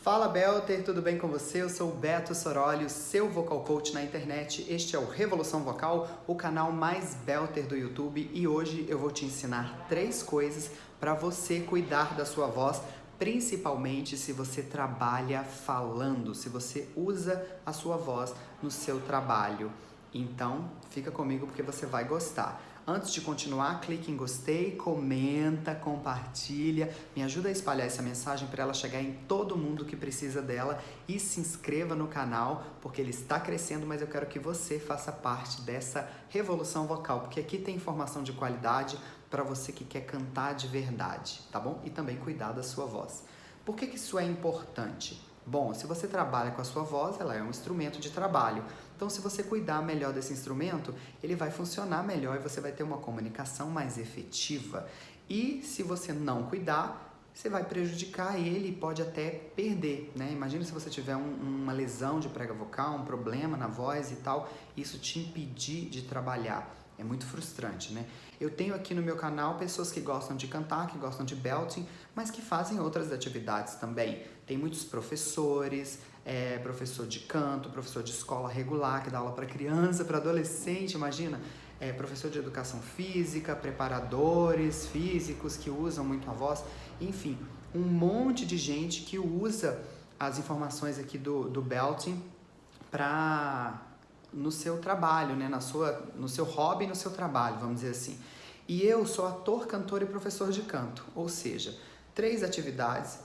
Fala Belter, tudo bem com você? Eu sou o Beto Sorolli, seu vocal coach na internet. Este é o Revolução Vocal, o canal mais Belter do YouTube, e hoje eu vou te ensinar 3 coisas para você cuidar da sua voz, principalmente se você trabalha falando, se você usa a sua voz no seu trabalho. Então, fica comigo porque você vai gostar. Antes de continuar, clique em gostei, comenta, compartilha, me ajuda a espalhar essa mensagem para ela chegar em todo mundo que precisa dela e se inscreva no canal, porque ele está crescendo, mas eu quero que você faça parte dessa revolução vocal, porque aqui tem informação de qualidade para você que quer cantar de verdade, tá bom? E também cuidar da sua voz. Por que isso é importante? Bom, se você trabalha com a sua voz, ela é um instrumento de trabalho. Então, se você cuidar melhor desse instrumento, ele vai funcionar melhor e você vai ter uma comunicação mais efetiva. E se você não cuidar, você vai prejudicar ele e pode até perder, né? Imagina se você tiver uma lesão de prega vocal, um problema na voz e tal, isso te impedir de trabalhar. É muito frustrante, né? Eu tenho aqui no meu canal pessoas que gostam de cantar, que gostam de belting, mas que fazem outras atividades também. Tem muitos professores, professor de canto, professor de escola regular, que dá aula para criança, para adolescente, imagina. Professor de educação física, preparadores físicos que usam muito a voz. Enfim, um monte de gente que usa as informações aqui do belting no seu trabalho, né? No seu hobby e no seu trabalho, vamos dizer assim. E eu sou ator, cantor e professor de canto, ou seja, 3 atividades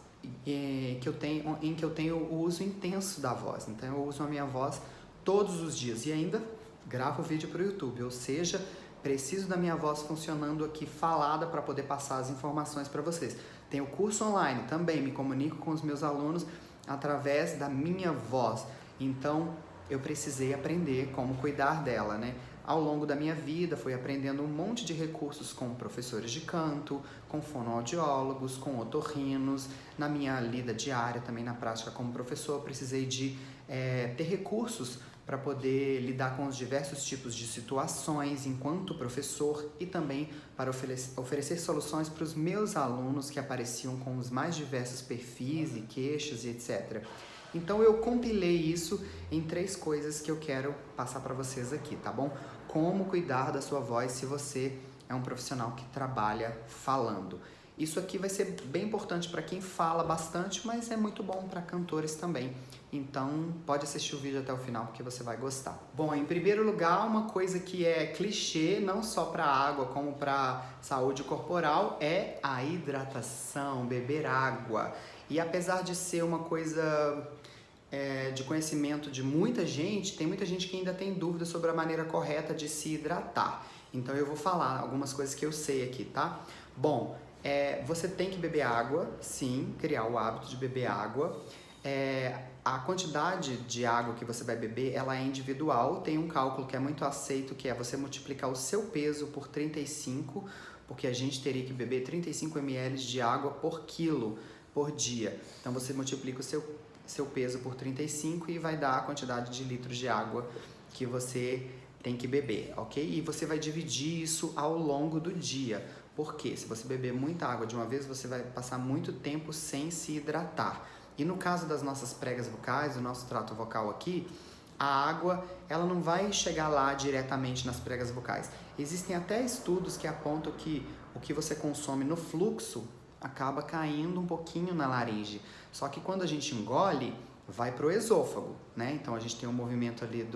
em que eu tenho o uso intenso da voz. Então eu uso a minha voz todos os dias e ainda gravo vídeo para o YouTube, ou seja, preciso da minha voz funcionando aqui falada para poder passar as informações para vocês. Tenho curso online também, me comunico com os meus alunos através da minha voz. Então eu precisei aprender como cuidar dela, né? Ao longo da minha vida, fui aprendendo um monte de recursos com professores de canto, com fonoaudiólogos, com otorrinos. Na minha lida diária, também na prática como professor, precisei de ter recursos para poder lidar com os diversos tipos de situações enquanto professor e também para oferecer soluções para os meus alunos que apareciam com os mais diversos perfis e queixas e etc. Então eu compilei isso em 3 coisas que eu quero passar para vocês aqui, tá bom? Como cuidar da sua voz se você é um profissional que trabalha falando. Isso aqui vai ser bem importante para quem fala bastante, mas é muito bom para cantores também. Então pode assistir o vídeo até o final porque você vai gostar. Bom, em primeiro lugar, uma coisa que é clichê, não só para água como para saúde corporal, é a hidratação, beber água. E apesar de ser uma coisa de conhecimento de muita gente, tem muita gente que ainda tem dúvidas sobre a maneira correta de se hidratar. Então eu vou falar algumas coisas que eu sei aqui, tá? Bom, você tem que beber água, sim, criar o hábito de beber água. A quantidade de água que você vai beber, ela é individual. Tem um cálculo que é muito aceito, que é você multiplicar o seu peso por 35, porque a gente teria que beber 35 ml de água por quilo por dia. Então você multiplica o seu peso por 35 e vai dar a quantidade de litros de água que você tem que beber, ok? E você vai dividir isso ao longo do dia. Porque se você beber muita água de uma vez, você vai passar muito tempo sem se hidratar. E no caso das nossas pregas vocais, do nosso trato vocal aqui, a água ela não vai chegar lá diretamente nas pregas vocais. Existem até estudos que apontam que o que você consome no fluxo acaba caindo um pouquinho na laringe. Só que quando a gente engole, vai para o esôfago, né? Então a gente tem um movimento ali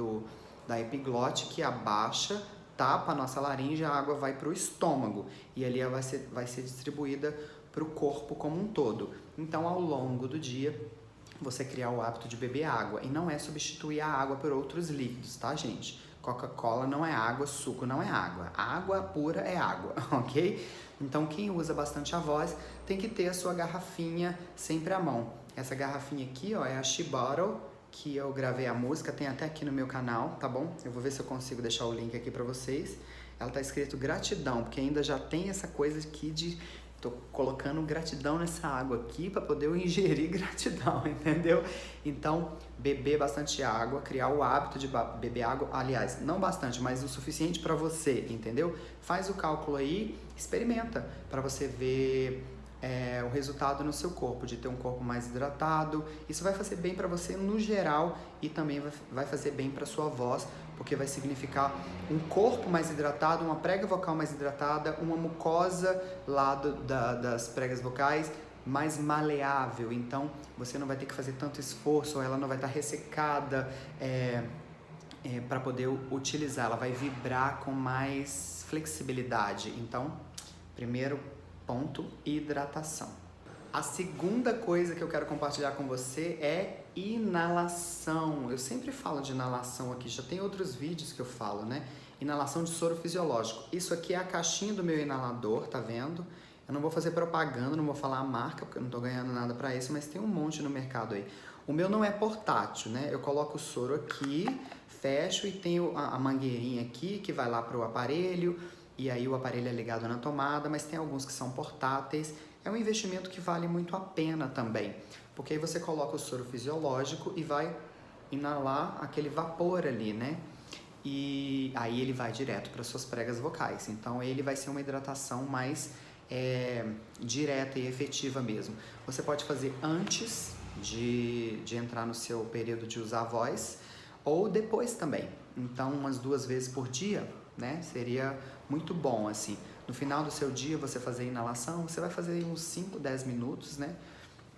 da epiglote que abaixa, tapa a nossa laringe, a água vai para o estômago e ali ela vai ser distribuída para o corpo como um todo. Então ao longo do dia, você criar o hábito de beber água. E não é substituir a água por outros líquidos, tá, gente? Coca-Cola não é água, suco não é água. Água pura é água, ok? Então quem usa bastante a voz tem que ter a sua garrafinha sempre à mão. Essa garrafinha aqui, ó, é a She Bottle, que eu gravei a música, tem até aqui no meu canal, tá bom? Eu vou ver se eu consigo deixar o link aqui pra vocês. Ela tá escrito gratidão, porque ainda já tem essa coisa aqui de... Tô colocando gratidão nessa água aqui para poder eu ingerir gratidão, entendeu? Então, beber bastante água, criar o hábito de beber água, aliás, não bastante, mas o suficiente para você, entendeu? Faz o cálculo aí, experimenta para você ver o resultado no seu corpo, de ter um corpo mais hidratado. Isso vai fazer bem para você no geral e também vai fazer bem para sua voz, porque vai significar um corpo mais hidratado, uma prega vocal mais hidratada, uma mucosa lá das pregas vocais mais maleável. Então você não vai ter que fazer tanto esforço, ela não vai estar ressecada para poder utilizar, ela vai vibrar com mais flexibilidade. Então, primeiro ponto, hidratação. A segunda coisa que eu quero compartilhar com você é inalação. Eu sempre falo de inalação aqui, já tem outros vídeos que eu falo, né? Inalação de soro fisiológico. Isso aqui é a caixinha do meu inalador, tá vendo? Eu não vou fazer propaganda, não vou falar a marca, porque eu não tô ganhando nada pra isso, mas tem um monte no mercado aí. O meu não é portátil, né? Eu coloco o soro aqui, fecho e tenho a mangueirinha aqui que vai lá pro aparelho, e aí o aparelho é ligado na tomada, mas tem alguns que são portáteis. É um investimento que vale muito a pena também, porque aí você coloca o soro fisiológico e vai inalar aquele vapor ali, né? E aí ele vai direto para suas pregas vocais. Então ele vai ser uma hidratação mais direta e efetiva mesmo. Você pode fazer antes de entrar no seu período de usar a voz ou depois também. Então umas 2 vezes por dia, né? Seria muito bom, assim. No final do seu dia, você fazer a inalação, você vai fazer uns 5, 10 minutos, né?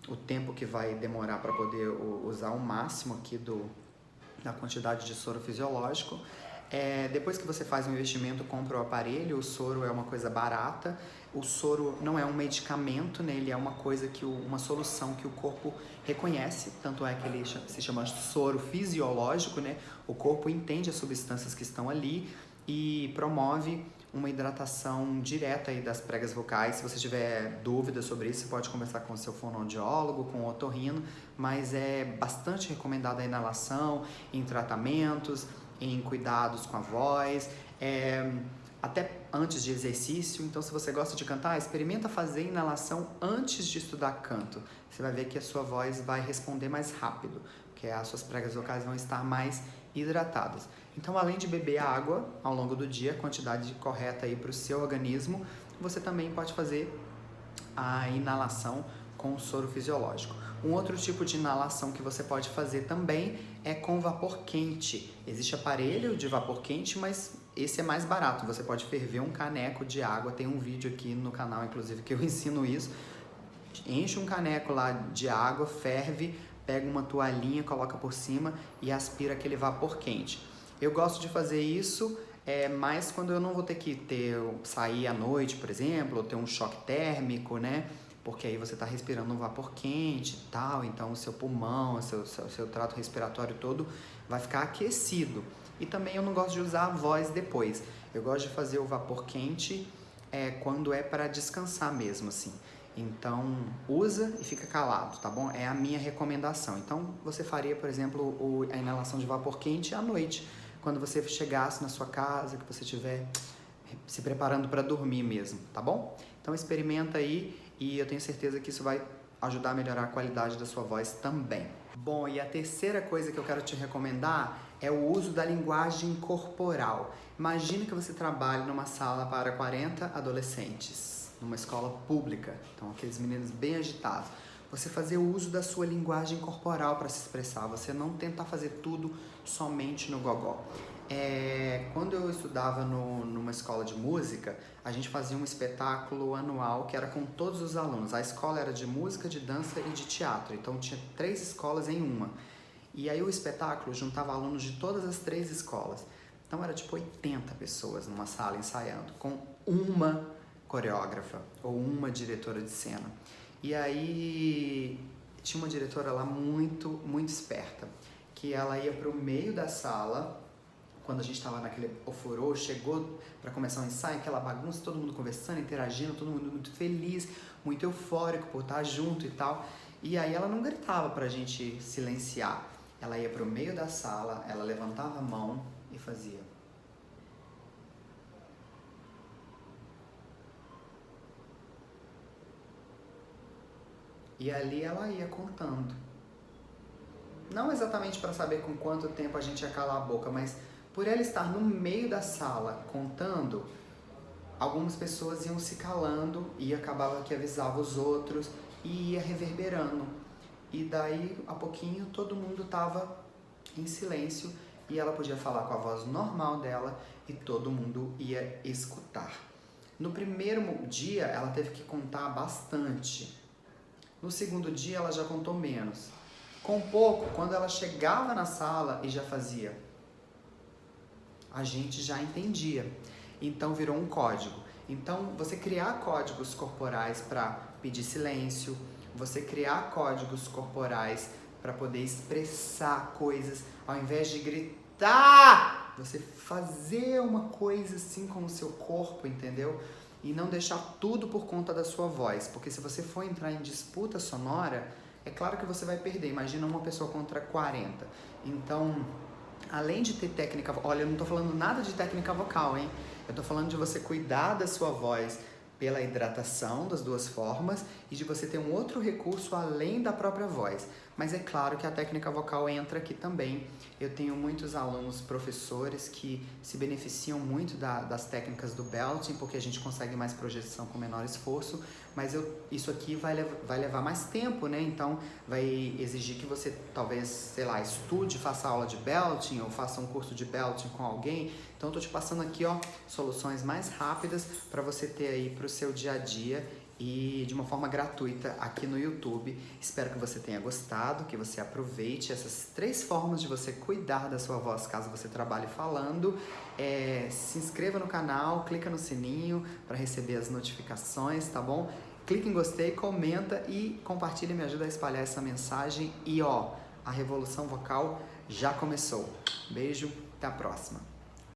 O tempo que vai demorar para poder usar o máximo aqui da quantidade de soro fisiológico. Depois que você faz o investimento, compra o aparelho, o soro é uma coisa barata. O soro não é um medicamento, né? Ele é uma coisa uma solução que o corpo reconhece, tanto é que ele se chama soro fisiológico, né? O corpo entende as substâncias que estão ali e promove uma hidratação direta aí das pregas vocais. Se você tiver dúvidas sobre isso, você pode conversar com o seu fonoaudiólogo, com o otorrino, mas é bastante recomendada a inalação em tratamentos, em cuidados com a voz, até antes de exercício. Então, se você gosta de cantar, experimenta fazer inalação antes de estudar canto. Você vai ver que a sua voz vai responder mais rápido, porque as suas pregas vocais vão estar mais hidratadas. Então, além de beber água ao longo do dia, a quantidade correta aí para o seu organismo, você também pode fazer a inalação com o soro fisiológico. Um outro tipo de inalação que você pode fazer também é com vapor quente. Existe aparelho de vapor quente, mas esse é mais barato. Você pode ferver um caneco de água. Tem um vídeo aqui no canal, inclusive, que eu ensino isso. Enche um caneco lá de água, ferve, pega uma toalhinha, coloca por cima e aspira aquele vapor quente. Eu gosto de fazer isso mais quando eu não vou ter que sair à noite, por exemplo, ou ter um choque térmico, né? Porque aí você está respirando um vapor quente e tal, então o seu pulmão, seu trato respiratório todo vai ficar aquecido. E também eu não gosto de usar a voz depois. Eu gosto de fazer o vapor quente quando é para descansar mesmo, assim. Então, usa e fica calado, tá bom? É a minha recomendação. Então, você faria, por exemplo, a inalação de vapor quente à noite, quando você chegasse na sua casa, que você estiver se preparando para dormir mesmo, tá bom? Então, experimenta aí e eu tenho certeza que isso vai ajudar a melhorar a qualidade da sua voz também. Bom, e a terceira coisa que eu quero te recomendar é o uso da linguagem corporal. Imagine que você trabalha numa sala para 40 adolescentes, numa escola pública, então aqueles meninos bem agitados. Você fazer o uso da sua linguagem corporal para se expressar, você não tentar fazer tudo somente no gogó. Quando eu estudava numa escola de música, a gente fazia um espetáculo anual que era com todos os alunos. A escola era de música, de dança e de teatro, então tinha 3 escolas em uma. E aí o espetáculo juntava alunos de todas as 3 escolas. Então era tipo 80 pessoas numa sala ensaiando, com uma coreógrafa ou uma diretora de cena. E aí tinha uma diretora lá muito, muito esperta, que ela ia para o meio da sala, quando a gente estava naquele ofurô, chegou para começar o ensaio, aquela bagunça, todo mundo conversando, interagindo, todo mundo muito feliz, muito eufórico por estar junto e tal. E aí ela não gritava pra gente silenciar. Ela ia pro meio da sala, ela levantava a mão e fazia. E ali ela ia contando. Não exatamente para saber com quanto tempo a gente ia calar a boca, mas por ela estar no meio da sala contando, algumas pessoas iam se calando e acabava que avisava os outros e ia reverberando. E daí, a pouquinho, todo mundo tava em silêncio e ela podia falar com a voz normal dela e todo mundo ia escutar. No primeiro dia, ela teve que contar bastante. No segundo dia, ela já contou menos. Com pouco, quando ela chegava na sala e já fazia, a gente já entendia. Então, virou um código. Então, você criar códigos corporais para pedir silêncio, você criar códigos corporais para poder expressar coisas, ao invés de gritar, você fazer uma coisa assim com o seu corpo, entendeu? E não deixar tudo por conta da sua voz, porque se você for entrar em disputa sonora, é claro que você vai perder. Imagina uma pessoa contra 40. Então, além de ter técnica, olha, eu não tô falando nada de técnica vocal, hein? Eu tô falando de você cuidar da sua voz pela hidratação das duas formas e de você ter um outro recurso além da própria voz. Mas é claro que a técnica vocal entra aqui também. Eu tenho muitos alunos, professores que se beneficiam muito das técnicas do belting, porque a gente consegue mais projeção com menor esforço, mas isso aqui vai levar mais tempo, né? Então vai exigir que você talvez, sei lá, estude, faça aula de belting ou faça um curso de belting com alguém. Então eu tô te passando aqui, ó, soluções mais rápidas para você ter aí pro seu dia a dia e de uma forma gratuita aqui no YouTube. Espero que você tenha gostado, que você aproveite essas 3 formas de você cuidar da sua voz caso você trabalhe falando. Se inscreva no canal, clica no sininho para receber as notificações, tá bom? Clique em gostei, comenta e compartilha e me ajuda a espalhar essa mensagem. E ó, a revolução vocal já começou. Beijo, até a próxima.